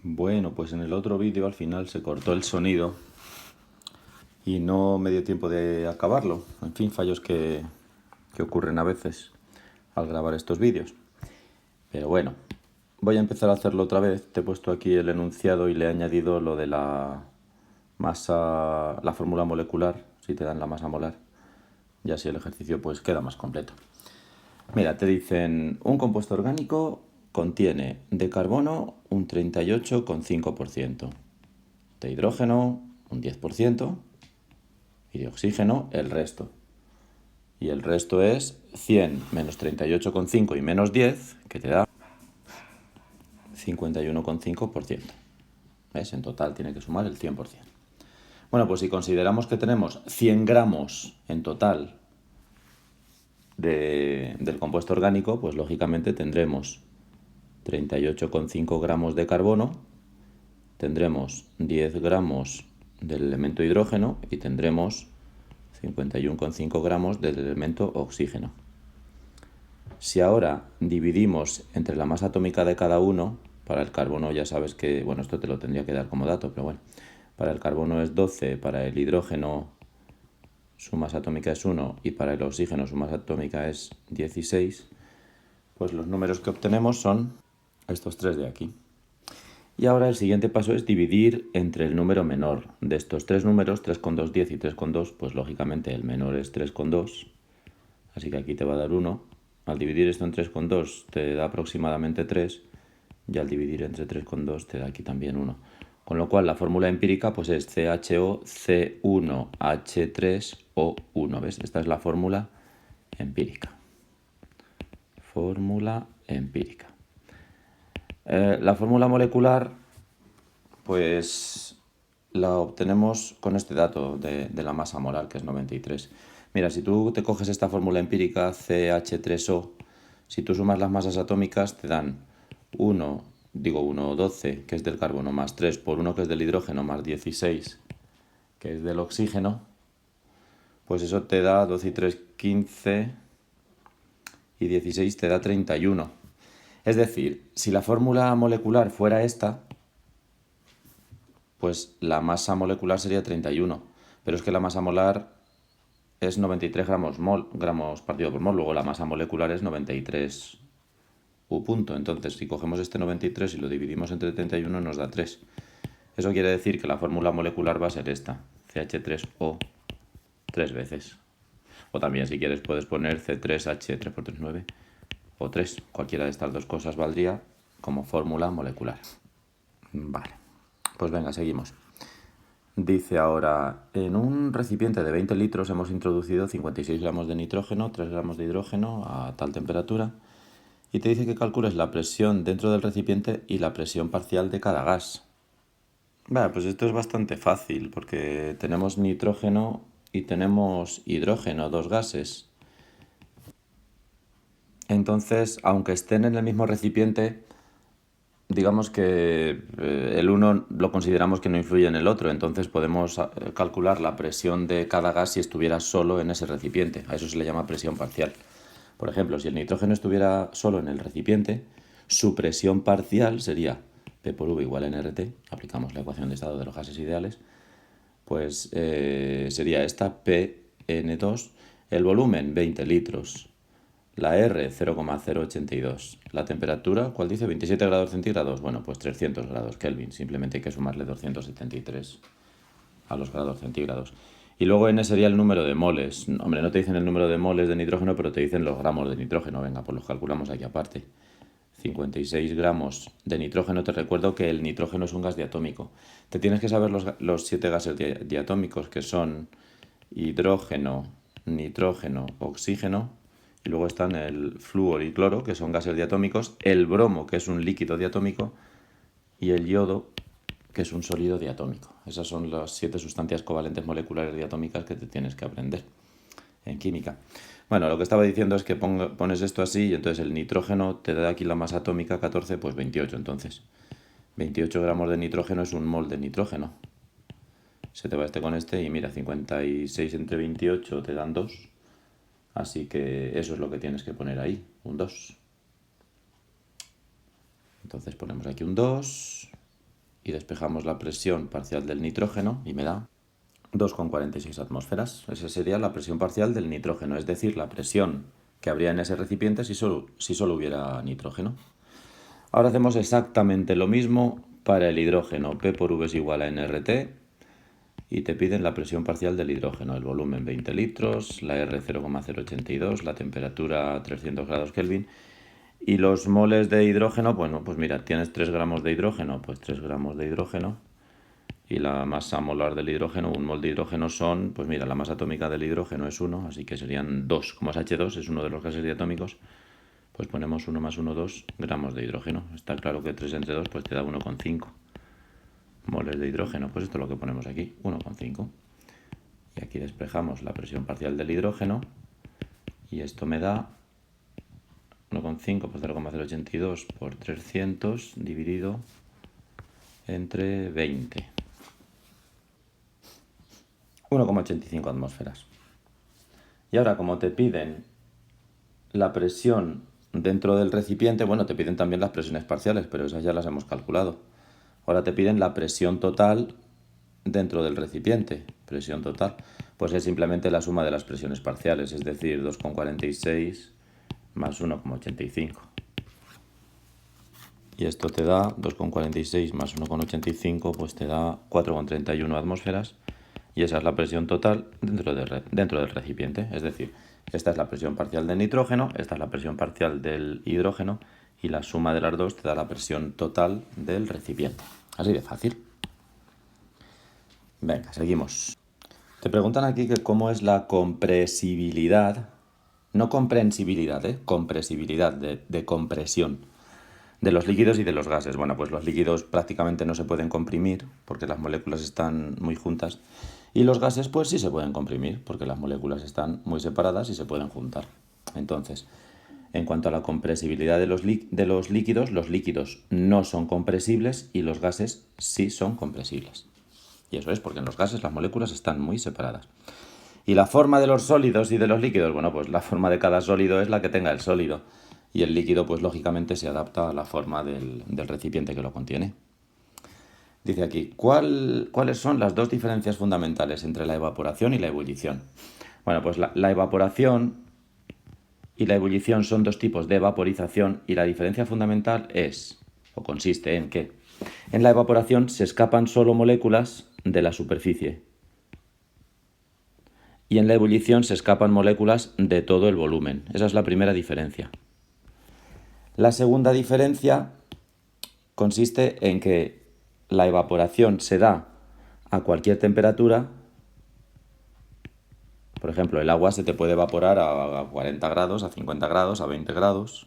Bueno, pues en el otro vídeo al final se cortó el sonido y no me dio tiempo de acabarlo. En fin, fallos que ocurren a veces al grabar estos vídeos. Pero bueno, voy a empezar a hacerlo otra vez. Te he puesto aquí el enunciado y le he añadido lo de la masa, la fórmula molecular, si te dan la masa molar. Y así el ejercicio pues queda más completo. Mira, te dicen, un compuesto orgánico contiene de carbono un 38,5%, de hidrógeno un 10% y de oxígeno el resto. Y el resto es 100 menos 38,5 y menos 10, que te da 51,5%. ¿Ves? En total tiene que sumar el 100%. Bueno, pues si consideramos que tenemos 100 gramos en total del compuesto orgánico, pues lógicamente tendremos 38,5 gramos de carbono, tendremos 10 gramos del elemento hidrógeno y tendremos 51,5 gramos del elemento oxígeno. Si ahora dividimos entre la masa atómica de cada uno, para el carbono ya sabes que, bueno, esto te lo tendría que dar como dato, pero bueno, para el carbono es 12, para el hidrógeno su masa atómica es 1 y para el oxígeno su masa atómica es 16, pues los números que obtenemos son estos tres de aquí. Y ahora el siguiente paso es dividir entre el número menor. De estos tres números, 3,2, 10 y 3,2, pues lógicamente el menor es 3,2, así que aquí te va a dar 1. Al dividir esto en 3,2 te da aproximadamente 3, y al dividir entre 3,2 te da aquí también 1. Con lo cual la fórmula empírica pues es CHO-C1H3O1, ¿ves? Esta es la fórmula empírica. Fórmula empírica. La fórmula molecular pues la obtenemos con este dato de la masa molar, que es 93. Mira, si tú te coges esta fórmula empírica CH3O, si tú sumas las masas atómicas te dan 1, 12, que es del carbono, más 3 por 1, que es del hidrógeno, más 16, que es del oxígeno, pues eso te da 12 y 3, 15, y 16 te da 31. Es decir, si la fórmula molecular fuera esta, pues la masa molecular sería 31. Pero es que la masa molar es 93 gramos partido por mol, luego la masa molecular es 93 U punto. Entonces, si cogemos este 93 y lo dividimos entre 31 nos da 3. Eso quiere decir que la fórmula molecular va a ser esta, CH3O 3 veces. O también, si quieres, puedes poner C3H3 por 3, 9 o 3. Cualquiera de estas dos cosas valdría como fórmula molecular. Vale, pues venga, seguimos. Dice ahora, en un recipiente de 20 litros hemos introducido 56 gramos de nitrógeno, 3 gramos de hidrógeno a tal temperatura, y te dice que calcules la presión dentro del recipiente y la presión parcial de cada gas. Vale, pues esto es bastante fácil, porque tenemos nitrógeno y tenemos hidrógeno, dos gases. Entonces, aunque estén en el mismo recipiente, digamos que el uno lo consideramos que no influye en el otro, entonces podemos calcular la presión de cada gas si estuviera solo en ese recipiente. A eso se le llama presión parcial. Por ejemplo, si el nitrógeno estuviera solo en el recipiente, su presión parcial sería P por V igual a NRT, aplicamos la ecuación de estado de los gases ideales, pues sería esta PN2, el volumen 20 litros, la R 0,082, la temperatura, ¿cuál dice? 27 grados centígrados, bueno, pues 300 grados Kelvin, simplemente hay que sumarle 273 a los grados centígrados. Y luego N sería el número de moles. Hombre, no te dicen el número de moles de nitrógeno, pero te dicen los gramos de nitrógeno. Venga, pues los calculamos aquí aparte. 56 gramos de nitrógeno. Te recuerdo que el nitrógeno es un gas diatómico. Te tienes que saber los 7 gases diatómicos, que son hidrógeno, nitrógeno, oxígeno. Y luego están el flúor y cloro, que son gases diatómicos. El bromo, que es un líquido diatómico. Y el yodo, que es un sólido diatómico. Esas son las 7 sustancias covalentes moleculares diatómicas que te tienes que aprender en química. Bueno, lo que estaba diciendo es que pones esto así y entonces el nitrógeno te da aquí la masa atómica 14, pues 28. Entonces, 28 gramos de nitrógeno es un mol de nitrógeno. Se te va este con este y mira, 56 entre 28 te dan 2. Así que eso es lo que tienes que poner ahí, un 2. Entonces ponemos aquí un 2. y despejamos la presión parcial del nitrógeno y me da 2,46 atmósferas. Esa sería la presión parcial del nitrógeno, es decir, la presión que habría en ese recipiente si solo hubiera nitrógeno. Ahora hacemos exactamente lo mismo para el hidrógeno. P por V es igual a nRT y te piden la presión parcial del hidrógeno, el volumen 20 litros, la R 0,082, la temperatura 300 grados Kelvin. Y los moles de hidrógeno, bueno, pues mira, tienes 3 gramos de hidrógeno, pues 3 gramos de hidrógeno. Y la masa molar del hidrógeno, un mol de hidrógeno son, pues mira, la masa atómica del hidrógeno es 1, así que serían 2. Como es H2, es uno de los gases diatómicos, pues ponemos 1 más 1, 2 gramos de hidrógeno. Está claro que 3 entre 2 pues te da 1,5 moles de hidrógeno. Pues esto es lo que ponemos aquí, 1,5. Y aquí despejamos la presión parcial del hidrógeno. Y esto me da 1,5 por 0,082 por 300 dividido entre 20. 1,85 atmósferas. Y ahora, como te piden la presión dentro del recipiente, bueno, te piden también las presiones parciales, pero esas ya las hemos calculado. Ahora te piden la presión total dentro del recipiente. Presión total, pues es simplemente la suma de las presiones parciales, es decir, 2,46 más 1,85. Y esto te da 2,46 más 1,85, pues te da 4,31 atmósferas. Y esa es la presión total dentro del recipiente. Es decir, esta es la presión parcial del nitrógeno, esta es la presión parcial del hidrógeno y la suma de las dos te da la presión total del recipiente. Así de fácil. Venga, seguimos. Te preguntan aquí que cómo es la compresibilidad, no comprensibilidad, compresibilidad de compresión de los líquidos y de los gases. Bueno, pues los líquidos prácticamente no se pueden comprimir porque las moléculas están muy juntas. Y los gases pues sí se pueden comprimir porque las moléculas están muy separadas y se pueden juntar. Entonces, en cuanto a la compresibilidad de los líquidos no son compresibles y los gases sí son compresibles. Y eso es porque en los gases las moléculas están muy separadas. Y la forma de los sólidos y de los líquidos, bueno, pues la forma de cada sólido es la que tenga el sólido. Y el líquido, pues lógicamente se adapta a la forma del recipiente que lo contiene. Dice aquí, ¿cuáles son las dos diferencias fundamentales entre la evaporación y la ebullición? Bueno, pues la evaporación y la ebullición son dos tipos de vaporización y la diferencia fundamental es, o consiste en que en la evaporación se escapan solo moléculas de la superficie y en la ebullición se escapan moléculas de todo el volumen. Esa es la primera diferencia. La segunda diferencia consiste en que la evaporación se da a cualquier temperatura. Por ejemplo, el agua se te puede evaporar a 40 grados, a 50 grados, a 20 grados,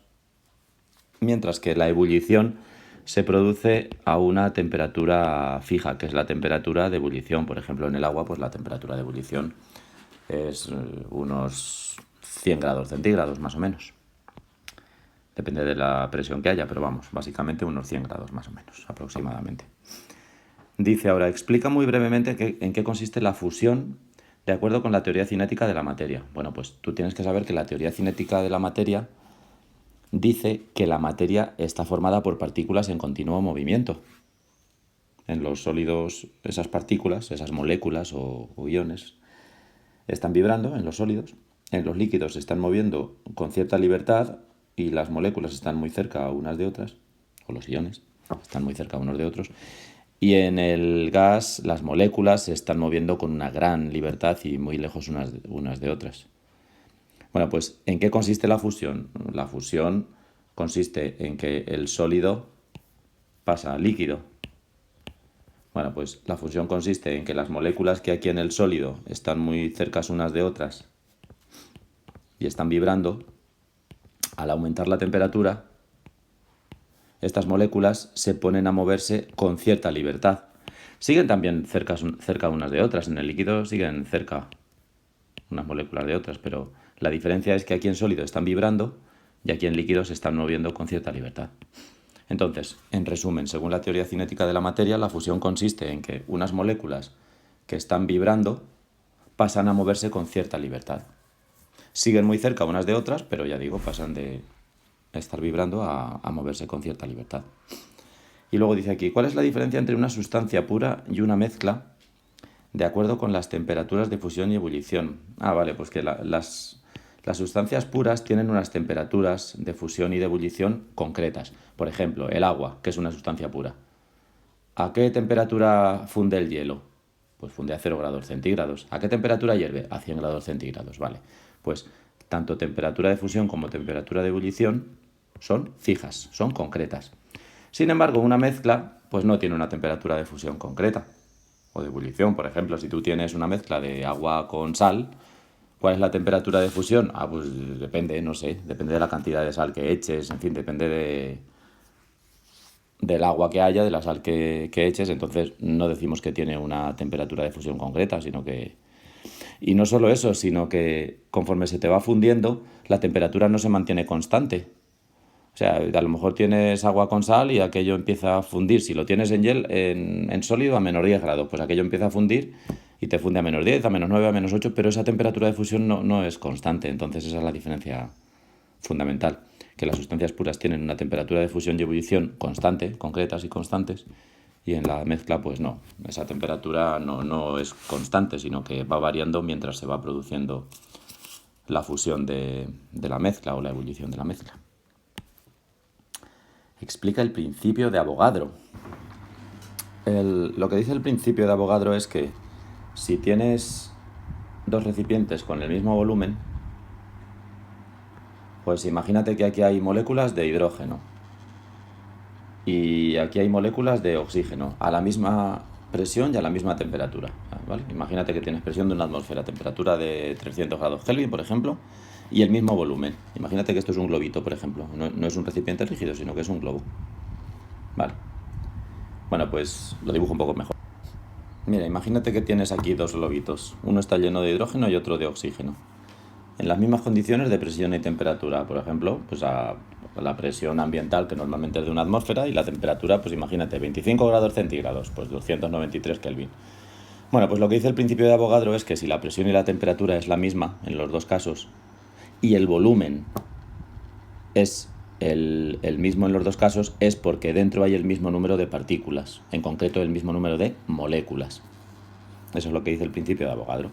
mientras que la ebullición se produce a una temperatura fija, que es la temperatura de ebullición. Por ejemplo, en el agua, pues la temperatura de ebullición es unos 100 grados centígrados, más o menos. Depende de la presión que haya, pero vamos, básicamente unos 100 grados más o menos, aproximadamente. Dice ahora, explica muy brevemente en qué consiste la fusión de acuerdo con la teoría cinética de la materia. Bueno, pues tú tienes que saber que la teoría cinética de la materia dice que la materia está formada por partículas en continuo movimiento. En los sólidos, esas partículas, esas moléculas o iones, están vibrando en los sólidos. En los líquidos se están moviendo con cierta libertad y las moléculas están muy cerca unas de otras, o los iones están muy cerca unos de otros. Y en el gas las moléculas se están moviendo con una gran libertad y muy lejos unas de otras. Bueno, pues ¿en qué consiste la fusión? La fusión consiste en que el sólido pasa a líquido. Bueno, pues la fusión consiste en que las moléculas que aquí en el sólido están muy cercas unas de otras y están vibrando, al aumentar la temperatura, estas moléculas se ponen a moverse con cierta libertad. Siguen también cerca unas de otras, en el líquido siguen cerca unas moléculas de otras, pero la diferencia es que aquí en sólido están vibrando y aquí en líquido se están moviendo con cierta libertad. Entonces, en resumen, según la teoría cinética de la materia, la fusión consiste en que unas moléculas que están vibrando pasan a moverse con cierta libertad. Siguen muy cerca unas de otras, pero ya digo, pasan de estar vibrando a moverse con cierta libertad. Y luego dice aquí, ¿cuál es la diferencia entre una sustancia pura y una mezcla de acuerdo con las temperaturas de fusión y ebullición? Ah, vale, pues que las sustancias puras tienen unas temperaturas de fusión y de ebullición concretas. Por ejemplo, el agua, que es una sustancia pura. ¿A qué temperatura funde el hielo? Pues funde a 0 grados centígrados. ¿A qué temperatura hierve? A 100 grados centígrados, vale. Pues tanto temperatura de fusión como temperatura de ebullición son fijas, son concretas. Sin embargo, una mezcla pues no tiene una temperatura de fusión concreta o de ebullición. Por ejemplo, si tú tienes una mezcla de agua con sal, ¿cuál es la temperatura de fusión? Ah, pues depende, no sé, depende de la cantidad de sal que eches, en fin, depende del agua que haya, de la sal que eches. Entonces no decimos que tiene una temperatura de fusión concreta, sino que... Y no solo eso, sino que conforme se te va fundiendo, la temperatura no se mantiene constante. O sea, a lo mejor tienes agua con sal y aquello empieza a fundir. Si lo tienes en sólido a menos 10 grados, pues aquello empieza a fundir y te funde a menos 10, a menos 9, a menos 8, pero esa temperatura de fusión no es constante. Entonces esa es la diferencia fundamental, que las sustancias puras tienen una temperatura de fusión y ebullición constante, concretas y constantes, y en la mezcla pues no, esa temperatura no es constante, sino que va variando mientras se va produciendo la fusión de la mezcla o la ebullición de la mezcla. Explica el principio de Avogadro. Lo que dice el principio de Avogadro es que si tienes dos recipientes con el mismo volumen, pues imagínate que aquí hay moléculas de hidrógeno y aquí hay moléculas de oxígeno a la misma presión y a la misma temperatura, ¿vale? Imagínate que tienes presión de una atmósfera, temperatura de 300 grados Kelvin, por ejemplo, y el mismo volumen. Imagínate que esto es un globito, por ejemplo, no es un recipiente rígido, sino que es un globo. Vale. Bueno, pues lo dibujo un poco mejor. Mira, imagínate que tienes aquí dos globitos. Uno está lleno de hidrógeno y otro de oxígeno. En las mismas condiciones de presión y temperatura. Por ejemplo, pues a la presión ambiental, que normalmente es de una atmósfera, y la temperatura, pues imagínate, 25 grados centígrados, pues 293 Kelvin. Bueno, pues lo que dice el principio de Avogadro es que si la presión y la temperatura es la misma en los dos casos, y el volumen es el mismo en los dos casos, es porque dentro hay el mismo número de partículas, en concreto el mismo número de moléculas. Eso es lo que dice el principio de Avogadro.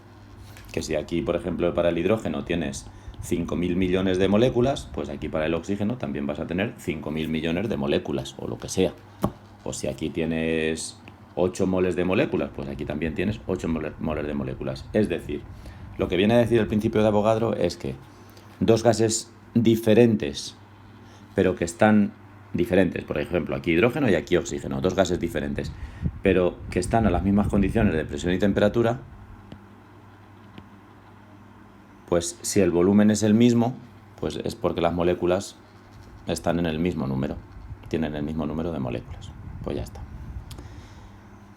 Que si aquí, por ejemplo, para el hidrógeno tienes 5.000 millones de moléculas, pues aquí para el oxígeno también vas a tener 5.000 millones de moléculas, o lo que sea. O si aquí tienes 8 moles de moléculas, pues aquí también tienes 8 moles de moléculas. Es decir, lo que viene a decir el principio de Avogadro es que dos gases diferentes, pero que están diferentes, por ejemplo, aquí hidrógeno y aquí oxígeno, dos gases diferentes, pero que están a las mismas condiciones de presión y temperatura, pues si el volumen es el mismo, pues es porque las moléculas están en el mismo número, tienen el mismo número de moléculas. Pues ya está.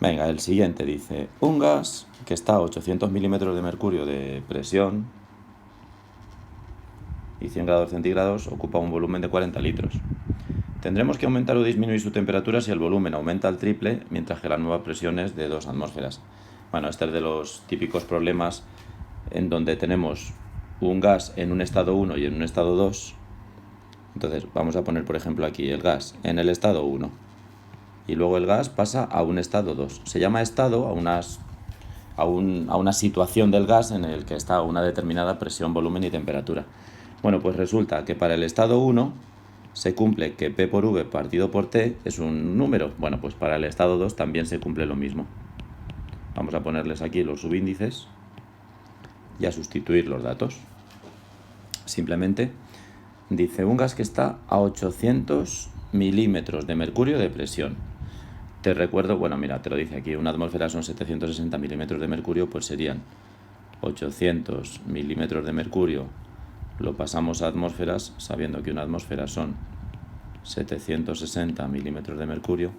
Venga, el siguiente dice, un gas que está a 800 milímetros de mercurio de presión y 100 grados centígrados ocupa un volumen de 40 litros. Tendremos que aumentar o disminuir su temperatura si el volumen aumenta al triple, mientras que la nueva presión es de 2 atmósferas. Bueno, este es de los típicos problemas en donde tenemos un gas en un estado 1 y en un estado 2. Entonces vamos a poner, por ejemplo, aquí el gas en el estado 1 y luego el gas pasa a un estado 2. Se llama estado a una situación del gas en el que está a una determinada presión, volumen y temperatura. Bueno, pues resulta que para el estado 1 se cumple que P por V partido por T es un número. Bueno, pues para el estado 2 también se cumple lo mismo. Vamos a ponerles aquí los subíndices y a sustituir los datos. Simplemente dice un gas que está a 800 milímetros de mercurio de presión. Te recuerdo, bueno, mira, te lo dice aquí, una atmósfera son 760 milímetros de mercurio, pues serían 800 milímetros de mercurio. Lo pasamos a atmósferas, sabiendo que una atmósfera son 760 milímetros de mercurio.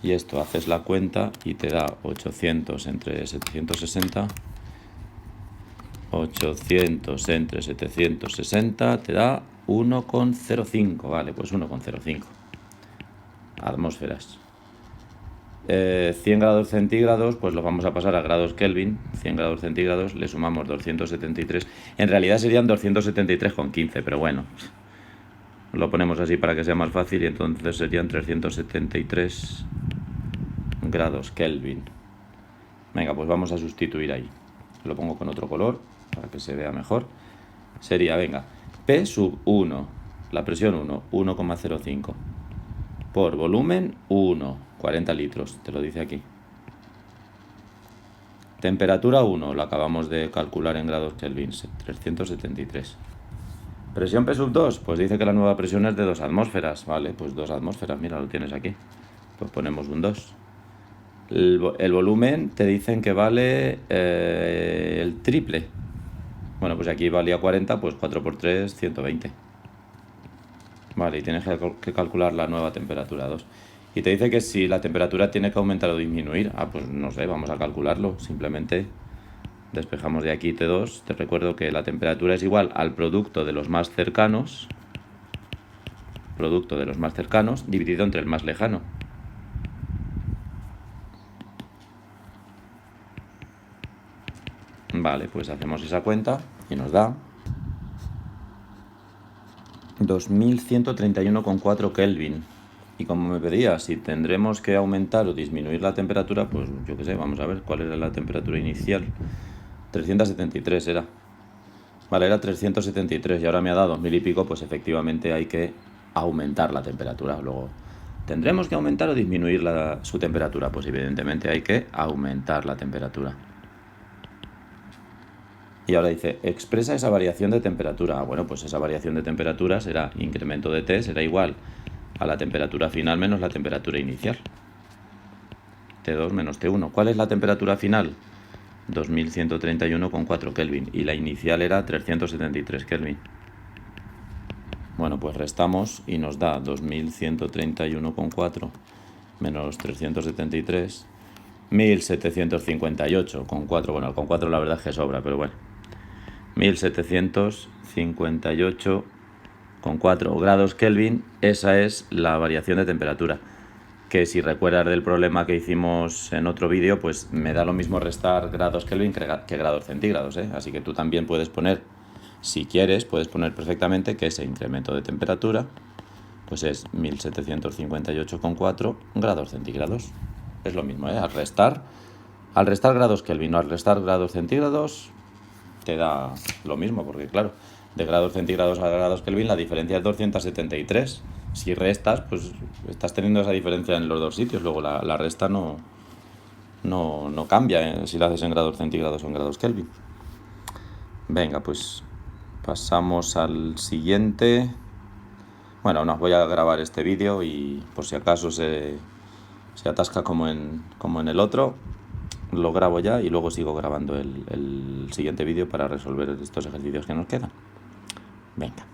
Y esto haces la cuenta y te da 800 entre 760. 800 entre 760 te da 1,05. Vale, pues 1,05 atmósferas. 100 grados centígrados, pues lo vamos a pasar a grados Kelvin. 100 grados centígrados, le sumamos 273. En realidad serían 273,15, pero bueno, lo ponemos así para que sea más fácil y entonces serían 373 grados Kelvin. Venga, pues vamos a sustituir ahí. Lo pongo con otro color para que se vea mejor. Sería, venga, P sub 1, la presión 1, 1,05. Por volumen 1, 40 litros, te lo dice aquí. Temperatura 1, lo acabamos de calcular en grados Kelvin, 373. Presión P sub 2, pues dice que la nueva presión es de 2 atmósferas, vale, pues 2 atmósferas, mira, lo tienes aquí. Pues ponemos un 2. El volumen te dicen que vale el triple. Bueno, pues aquí valía 40, pues 4 por 3, 120. Vale, y tienes que calcular la nueva temperatura 2. Y te dice que si la temperatura tiene que aumentar o disminuir. Ah, pues no sé, vamos a calcularlo. Simplemente despejamos de aquí T2. Te recuerdo que la temperatura es igual al producto de los más cercanos. Producto de los más cercanos dividido entre el más lejano. Vale, pues hacemos esa cuenta y nos da 2131,4 Kelvin. Y como me pedía, si tendremos que aumentar o disminuir la temperatura, pues yo qué sé, vamos a ver cuál era la temperatura inicial. 373 era. Vale, era 373 y ahora me ha dado 2000 y pico, pues efectivamente hay que aumentar la temperatura. Luego, ¿tendremos que aumentar o disminuir su temperatura? Pues evidentemente hay que aumentar la temperatura. Y ahora dice, expresa esa variación de temperatura. Bueno, pues esa variación de temperatura será, incremento de T será igual a la temperatura final menos la temperatura inicial. T2 menos T1. ¿Cuál es la temperatura final? 2131,4 Kelvin. Y la inicial era 373 Kelvin. Bueno, pues restamos y nos da 2131,4 menos 373, 1758,4. Bueno, el con 4 la verdad es que sobra, pero bueno. 1758,4 grados Kelvin, esa es la variación de temperatura. Que si recuerdas del problema que hicimos en otro vídeo, pues me da lo mismo restar grados Kelvin que grados centígrados, ¿eh? Así que tú también puedes poner, si quieres, puedes poner perfectamente que ese incremento de temperatura pues es 1758,4 grados centígrados. Es lo mismo, ¿eh? Al restar grados Kelvin o al restar grados centígrados te da lo mismo, porque claro, de grados centígrados a grados Kelvin la diferencia es 273. Si restas, pues estás teniendo esa diferencia en los dos sitios. Luego la resta no cambia, si la haces en grados centígrados o en grados Kelvin. Venga, pues pasamos al siguiente. Bueno, no, voy a grabar este vídeo y por si acaso se atasca como en el otro, lo grabo ya y luego sigo grabando el siguiente vídeo para resolver estos ejercicios que nos quedan. Venga.